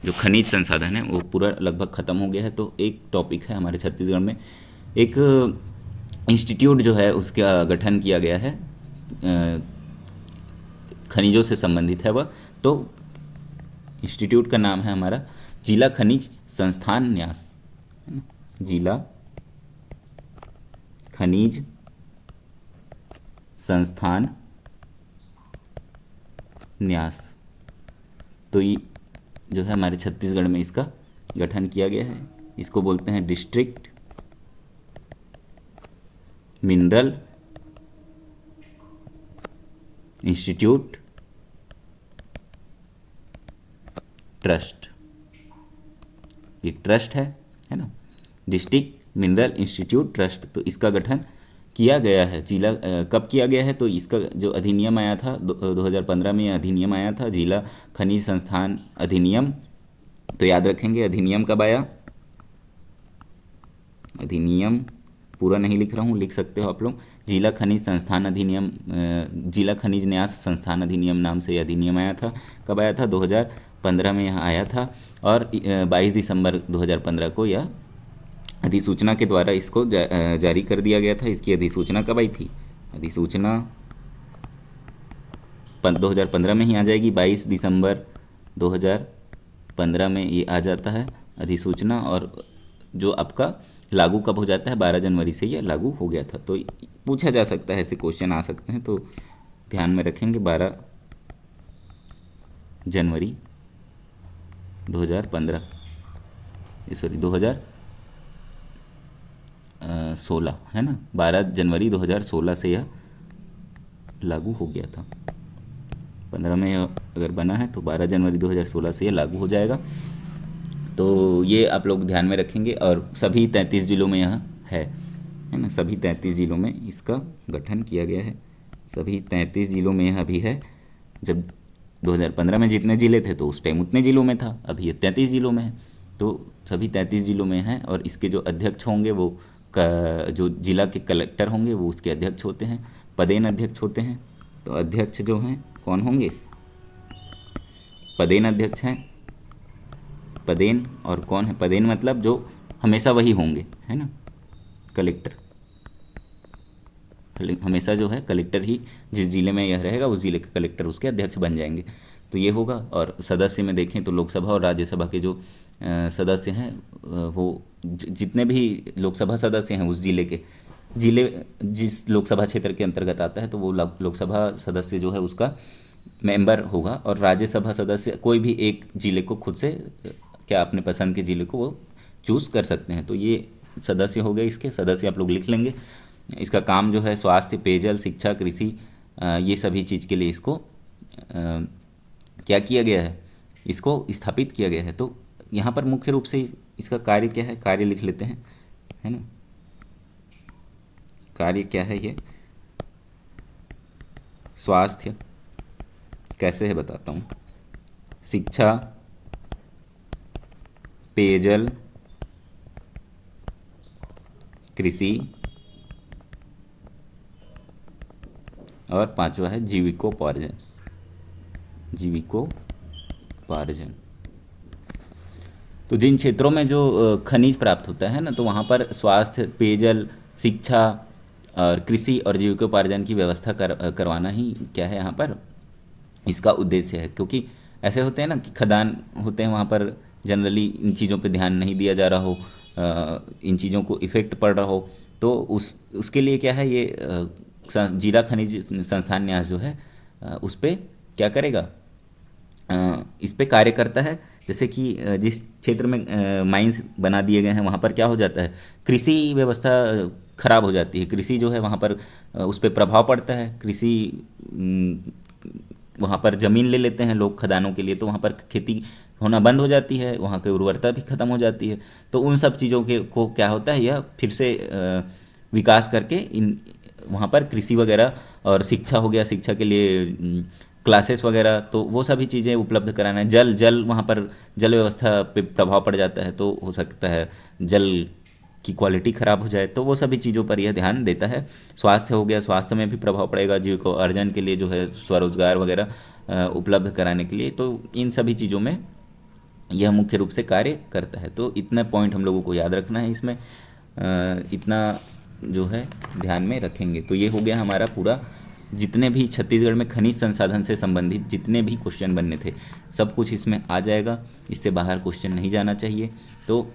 जो खनिज संसाधन है वो पूरा लगभग ख़त्म हो गया है। तो एक टॉपिक है हमारे छत्तीसगढ़ में, एक इंस्टीट्यूट जो है उसका गठन किया गया है, खनिजों से संबंधित है वह। तो इंस्टीट्यूट का नाम है हमारा जिला खनिज संस्थान न्यास, जिला खनिज संस्थान न्यास। तो ये जो है हमारे छत्तीसगढ़ में इसका गठन किया गया है। इसको बोलते हैं डिस्ट्रिक्ट मिनरल इंस्टीट्यूट ट्रस्ट। ये ट्रस्ट है ना, डिस्ट्रिक्ट मिनरल इंस्टीट्यूट ट्रस्ट। तो इसका गठन किया गया है। जिला कब किया गया है? तो इसका जो अधिनियम आया था 2015 में, अधिनियम आया था जिला खनिज संस्थान अधिनियम। तो याद रखेंगे अधिनियम कब आया। अधिनियम पूरा नहीं लिख रहा हूँ, लिख सकते हो आप लोग। जिला खनिज संस्थान अधिनियम, जिला खनिज न्यास संस्थान अधिनियम नाम से अधिनियम आया था। कब आया था? 2015 में यह आया था। और 22 दिसंबर 2015 को यह अधिसूचना के द्वारा इसको जारी कर दिया गया था। इसकी अधिसूचना कब आई थी? अधिसूचना 2015 में ही आ जाएगी। 22 दिसंबर 2015 में ये आ जाता है अधिसूचना। और जो आपका लागू कब हो जाता है? 12 जनवरी से यह लागू हो गया था। तो पूछा जा सकता है, ऐसे क्वेश्चन आ सकते हैं, तो ध्यान में रखेंगे 12 जनवरी 2015, सॉरी 2016 है ना, 12 जनवरी 2016 से यह लागू हो गया था। 15 में अगर बना है तो 12 जनवरी 2016 से ये लागू हो जाएगा। तो ये आप लोग ध्यान में रखेंगे। और सभी 33 जिलों में यह है ना, सभी 33 जिलों में इसका गठन किया गया है। सभी 33 जिलों में यह अभी है। जब 2015 में जितने ज़िले थे तो उस टाइम उतने ज़िलों में था, अभी ये 33 ज़िलों में है। तो सभी 33 ज़िलों में है। और इसके जो अध्यक्ष होंगे वो जो जिला के कलेक्टर होंगे वो उसके अध्यक्ष होते हैं, पदेन अध्यक्ष होते हैं। तो अध्यक्ष जो हैं कौन होंगे? पदेन अध्यक्ष हैं। पदेन और कौन है? पदेन मतलब जो हमेशा वही होंगे, है ना, कलेक्टर। हमेशा जो है कलेक्टर ही, जिस ज़िले में यह रहेगा उस ज़िले के कलेक्टर उसके अध्यक्ष बन जाएंगे। तो ये होगा। और सदस्य में देखें तो लोकसभा और राज्यसभा के जो सदस्य हैं वो जितने भी लोकसभा सदस्य हैं उस ज़िले जिस लोकसभा क्षेत्र के अंतर्गत आता है तो वो लोकसभा सदस्य जो है उसका मेंबर होगा। और राज्यसभा सदस्य कोई भी एक ज़िले को खुद से क्या अपने पसंद के ज़िले को वो चूज़ कर सकते हैं। तो ये सदस्य हो गए, इसके सदस्य आप लोग लिख लेंगे। इसका काम जो है स्वास्थ्य, पेयजल, शिक्षा, कृषि, ये सभी चीज़ के लिए इसको क्या किया गया है, इसको स्थापित किया गया है। तो यहाँ पर मुख्य रूप से इसका कार्य क्या है, कार्य लिख लेते हैं, है ना। कार्य क्या है ये? स्वास्थ्य कैसे है बताता हूँ। शिक्षा, पेयजल, कृषि और पांचवा है जीविकोपार्जन। जीविकोपार्जन। तो जिन क्षेत्रों में जो खनिज प्राप्त होता है ना, तो वहाँ पर स्वास्थ्य, पेयजल, शिक्षा और कृषि और जीविकोपार्जन की व्यवस्था करवाना ही क्या है यहाँ पर इसका उद्देश्य है। क्योंकि ऐसे होते हैं ना कि खदान होते हैं, वहाँ पर जनरली इन चीज़ों पे ध्यान नहीं दिया जा रहा हो, इन चीज़ों को इफ़ेक्ट पड़ रहा हो, तो उसके लिए क्या है ये जिला खनिज संस्थान न्यास जो है उस पर क्या करेगा, इस पे कार्य करता है। जैसे कि जिस क्षेत्र में माइंस बना दिए गए हैं वहाँ पर क्या हो जाता है, कृषि व्यवस्था खराब हो जाती है। कृषि जो है वहाँ पर उस पर प्रभाव पड़ता है। कृषि वहाँ पर ज़मीन ले लेते हैं लोग खदानों के लिए, तो वहाँ पर खेती होना बंद हो जाती है, वहाँ की उर्वरता भी ख़त्म हो जाती है। तो उन सब चीज़ों के को क्या होता है, यह फिर से विकास करके इन वहाँ पर कृषि वगैरह और शिक्षा हो गया, शिक्षा के लिए क्लासेस वगैरह, तो वो सभी चीज़ें उपलब्ध कराना है। जल वहाँ पर जल व्यवस्था पे प्रभाव पड़ जाता है, तो हो सकता है जल की क्वालिटी ख़राब हो जाए, तो वो सभी चीज़ों पर यह ध्यान देता है। स्वास्थ्य हो गया, स्वास्थ्य में भी प्रभाव पड़ेगा, जीविकोपार्जन के लिए जो है स्वरोजगार वगैरह उपलब्ध कराने के लिए, तो इन सभी चीज़ों में यह मुख्य रूप से कार्य करता है। तो इतना पॉइंट हम लोगों को याद रखना है इसमें, इतना जो है ध्यान में रखेंगे। तो ये हो गया हमारा पूरा, जितने भी छत्तीसगढ़ में खनिज संसाधन से संबंधित जितने भी क्वेश्चन बनने थे सब कुछ इसमें आ जाएगा, इससे बाहर क्वेश्चन नहीं जाना चाहिए। तो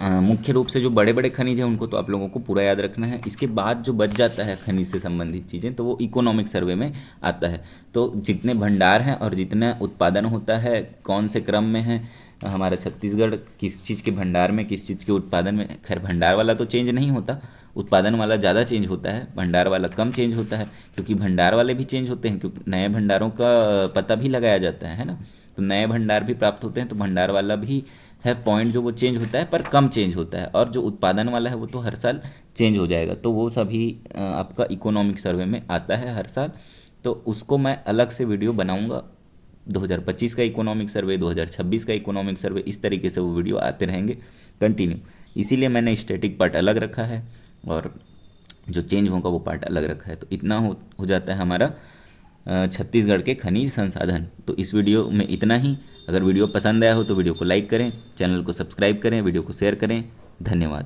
मुख्य रूप से जो बड़े बड़े खनिज हैं उनको तो आप लोगों को पूरा याद रखना है। इसके बाद जो बच जाता है खनिज से संबंधित चीज़ें तो वो इकोनॉमिक सर्वे में आता है। तो जितने भंडार हैं और जितना उत्पादन होता है कौन से क्रम में है हमारा छत्तीसगढ़, किस चीज़ के भंडार में, किस चीज़ के उत्पादन में। खैर भंडार वाला तो चेंज नहीं होता, उत्पादन वाला ज़्यादा चेंज होता है, भंडार वाला कम चेंज होता है। क्योंकि भंडार वाले भी चेंज होते हैं, क्योंकि नए भंडारों का पता भी लगाया जाता है ना, तो नए भंडार भी प्राप्त होते हैं। तो भंडार वाला भी है पॉइंट जो वो चेंज होता है पर कम चेंज होता है, और जो उत्पादन वाला है वो तो हर साल चेंज हो जाएगा। तो वो सभी आपका इकोनॉमिक सर्वे में आता है हर साल। तो उसको मैं अलग से वीडियो बनाऊंगा, 2025 का इकोनॉमिक सर्वे, 2026 का इकोनॉमिक सर्वे, इस तरीके से वो वीडियो आते रहेंगे कंटिन्यू। इसीलिए मैंने स्टैटिक पार्ट अलग रखा है और जो चेंज होगा वो पार्ट अलग रखा है। तो इतना हो जाता है हमारा छत्तीसगढ़ के खनिज संसाधन। तो इस वीडियो में इतना ही। अगर वीडियो पसंद आया हो तो वीडियो को लाइक करें, चैनल को सब्सक्राइब करें, वीडियो को शेयर करें। धन्यवाद।